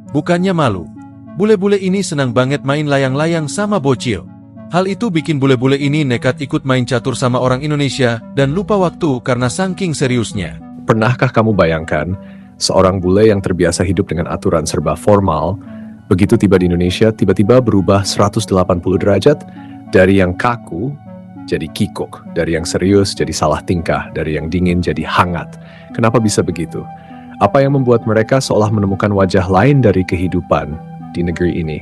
Bukannya malu. Bule-bule ini senang banget main layang-layang sama bocil. Hal itu bikin bule-bule ini nekat ikut main catur sama orang Indonesia dan lupa waktu karena saking seriusnya. Pernahkah kamu bayangkan, seorang bule yang terbiasa hidup dengan aturan serba formal, begitu tiba di Indonesia tiba-tiba berubah 180 derajat, dari yang kaku jadi kikuk, dari yang serius jadi salah tingkah, dari yang dingin jadi hangat. Kenapa bisa begitu? Apa yang membuat mereka seolah menemukan wajah lain dari kehidupan di negeri ini?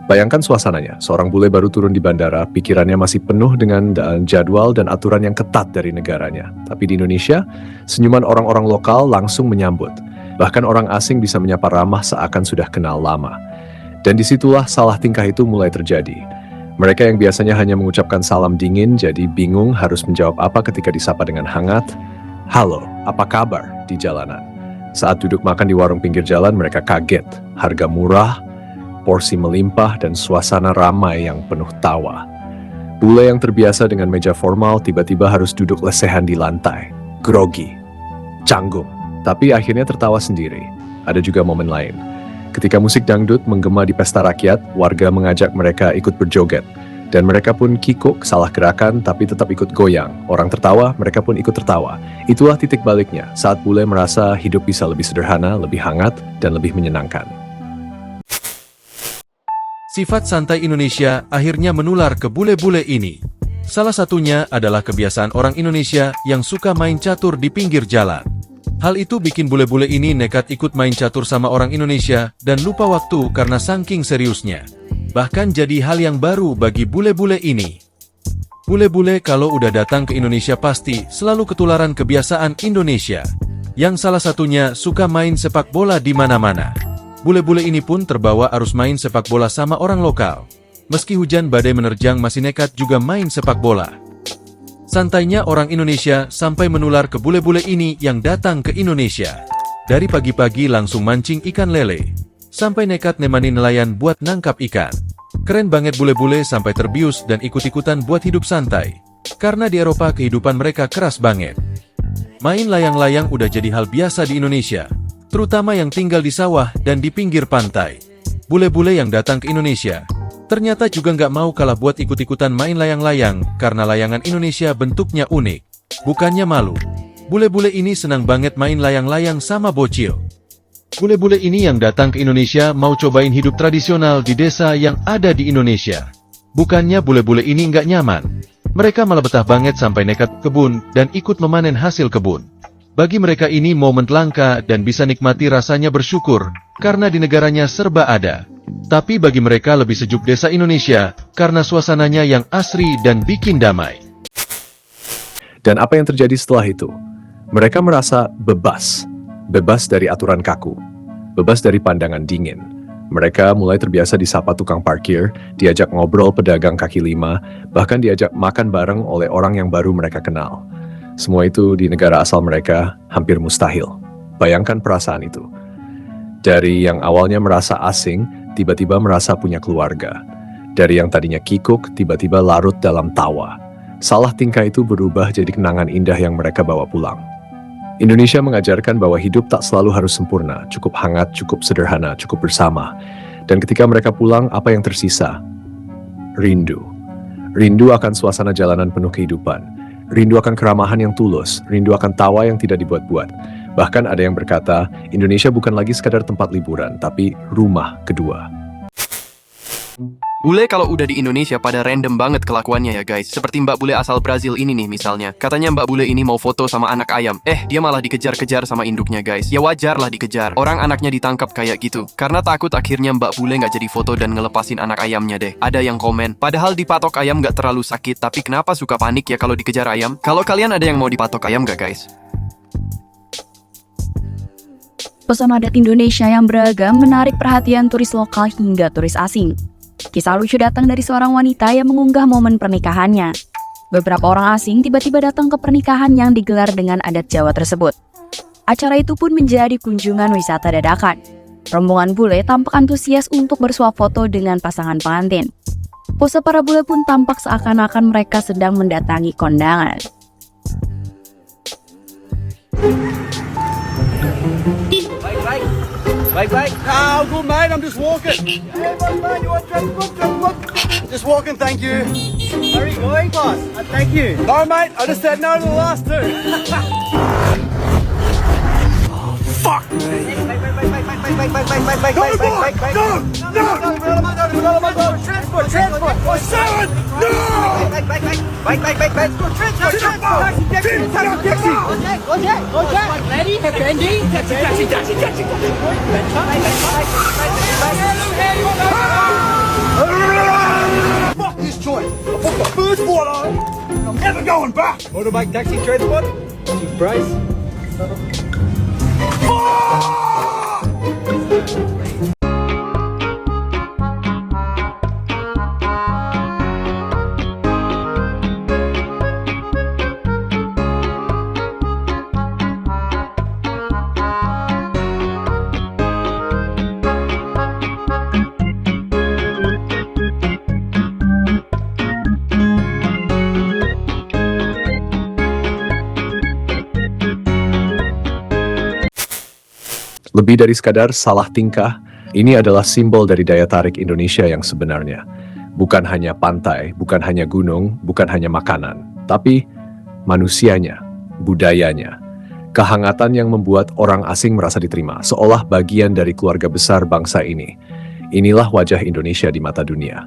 Bayangkan suasananya, seorang bule baru turun di bandara, pikirannya masih penuh dengan jadwal dan aturan yang ketat dari negaranya. Tapi di Indonesia, senyuman orang-orang lokal langsung menyambut. Bahkan orang asing bisa menyapa ramah seakan sudah kenal lama. Dan disitulah salah tingkah itu mulai terjadi. Mereka yang biasanya hanya mengucapkan salam dingin, jadi bingung harus menjawab apa ketika disapa dengan hangat. Halo, apa kabar di jalanan? Saat duduk makan di warung pinggir jalan, mereka kaget. Harga murah, porsi melimpah, dan suasana ramai yang penuh tawa. Bule yang terbiasa dengan meja formal tiba-tiba harus duduk lesehan di lantai, grogi, canggung, tapi akhirnya tertawa sendiri. Ada juga momen lain. Ketika musik dangdut menggema di pesta rakyat, warga mengajak mereka ikut berjoget. Dan mereka pun kikuk, salah gerakan, tapi tetap ikut goyang. Orang tertawa, mereka pun ikut tertawa. Itulah titik baliknya, saat bule merasa hidup bisa lebih sederhana, lebih hangat, dan lebih menyenangkan. Sifat santai Indonesia akhirnya menular ke bule-bule ini. Salah satunya adalah kebiasaan orang Indonesia yang suka main catur di pinggir jalan. Hal itu bikin bule-bule ini nekat ikut main catur sama orang Indonesia dan lupa waktu karena saking seriusnya. Bahkan jadi hal yang baru bagi bule-bule ini. Bule-bule kalau udah datang ke Indonesia pasti selalu ketularan kebiasaan Indonesia. Yang salah satunya suka main sepak bola di mana-mana. Bule-bule ini pun terbawa arus main sepak bola sama orang lokal. Meski hujan badai menerjang masih nekat juga main sepak bola. Santainya orang Indonesia sampai menular ke bule-bule ini yang datang ke Indonesia. Dari pagi-pagi langsung mancing ikan lele, sampai nekat nemani nelayan buat nangkap ikan. Keren banget bule-bule sampai terbius dan ikut-ikutan buat hidup santai. Karena di Eropa kehidupan mereka keras banget. Main layang-layang udah jadi hal biasa di Indonesia, terutama yang tinggal di sawah dan di pinggir pantai. Bule-bule yang datang ke Indonesia ternyata juga nggak mau kalah buat ikut-ikutan main layang-layang karena layangan Indonesia bentuknya unik. Bukannya malu, bule-bule ini senang banget main layang-layang sama bocil. Bule-bule ini yang datang ke Indonesia mau cobain hidup tradisional di desa yang ada di Indonesia. Bukannya bule-bule ini nggak nyaman, mereka malah betah banget sampai nekat kebun dan ikut memanen hasil kebun. Bagi mereka ini momen langka dan bisa nikmati rasanya bersyukur karena di negaranya serba ada. Tapi bagi mereka lebih sejuk desa Indonesia karena suasananya yang asri dan bikin damai. Dan apa yang terjadi setelah itu? Mereka merasa bebas. Bebas dari aturan kaku. Bebas dari pandangan dingin. Mereka mulai terbiasa disapa tukang parkir, diajak ngobrol pedagang kaki lima, bahkan diajak makan bareng oleh orang yang baru mereka kenal. Semua itu di negara asal mereka hampir mustahil. Bayangkan perasaan itu. Dari yang awalnya merasa asing, tiba-tiba merasa punya keluarga. Dari yang tadinya kikuk, tiba-tiba larut dalam tawa. Salah tingkah itu berubah jadi kenangan indah yang mereka bawa pulang. Indonesia mengajarkan bahwa hidup tak selalu harus sempurna, cukup hangat, cukup sederhana, cukup bersama. Dan ketika mereka pulang, apa yang tersisa? Rindu. Rindu akan suasana jalanan penuh kehidupan. Rindu akan keramahan yang tulus, rindu akan tawa yang tidak dibuat-buat. Bahkan ada yang berkata, Indonesia bukan lagi sekadar tempat liburan, tapi rumah kedua. Bule kalau udah di Indonesia pada random banget kelakuannya ya guys. Seperti mbak bule asal Brazil ini nih misalnya. Katanya mbak bule ini mau foto sama anak ayam. Dia malah dikejar-kejar sama induknya guys. Ya wajar lah dikejar. Orang anaknya ditangkap kayak gitu. Karena takut akhirnya mbak bule nggak jadi foto dan ngelepasin anak ayamnya deh. Ada yang komen, padahal dipatok ayam nggak terlalu sakit. Tapi kenapa suka panik ya kalau dikejar ayam? Kalau kalian ada yang mau dipatok ayam nggak guys? Pesona adat Indonesia yang beragam menarik perhatian turis lokal hingga turis asing. Kisah lucu datang dari seorang wanita yang mengunggah momen pernikahannya. Beberapa orang asing tiba-tiba datang ke pernikahan yang digelar dengan adat Jawa tersebut. Acara itu pun menjadi kunjungan wisata dadakan. Rombongan bule tampak antusias untuk bersuah foto dengan pasangan pengantin. Pose para bule pun tampak seakan-akan mereka sedang mendatangi kondangan. Baik. Baik. Oh, good mate, I'm just walking. Hey, man, you want transport? Just walking, thank you. Where are you going, boss? Thank you. No, mate, I just said no to the last two. Oh, fuck me. No! Transport! Oh, Sharon! No! Fuck this joint! I put the first one on! I'm never going back! Motorbike taxi transport? Price? Lebih dari sekadar salah tingkah, ini adalah simbol dari daya tarik Indonesia yang sebenarnya. Bukan hanya pantai, bukan hanya gunung, bukan hanya makanan, tapi manusianya, budayanya, kehangatan yang membuat orang asing merasa diterima, seolah bagian dari keluarga besar bangsa ini. Inilah wajah Indonesia di mata dunia.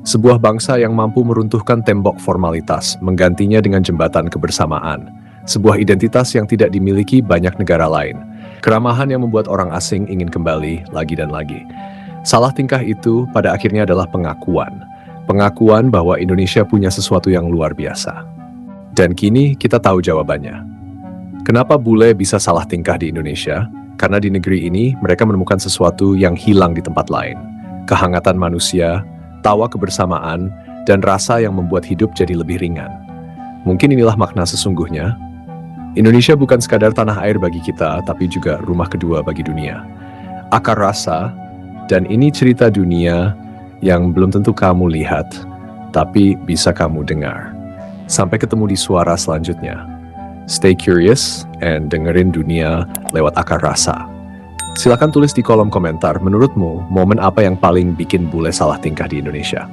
Sebuah bangsa yang mampu meruntuhkan tembok formalitas, menggantinya dengan jembatan kebersamaan. Sebuah identitas yang tidak dimiliki banyak negara lain. Keramahan yang membuat orang asing ingin kembali lagi dan lagi. Salah tingkah itu pada akhirnya adalah pengakuan. Pengakuan bahwa Indonesia punya sesuatu yang luar biasa. Dan kini kita tahu jawabannya. Kenapa bule bisa salah tingkah di Indonesia? Karena di negeri ini mereka menemukan sesuatu yang hilang di tempat lain. Kehangatan manusia, tawa kebersamaan, dan rasa yang membuat hidup jadi lebih ringan. Mungkin inilah makna sesungguhnya. Indonesia bukan sekadar tanah air bagi kita, tapi juga rumah kedua bagi dunia. Akar rasa, dan ini cerita dunia yang belum tentu kamu lihat, tapi bisa kamu dengar. Sampai ketemu di suara selanjutnya. Stay curious and dengerin dunia lewat akar rasa. Silakan tulis di kolom komentar, menurutmu momen apa yang paling bikin bule salah tingkah di Indonesia?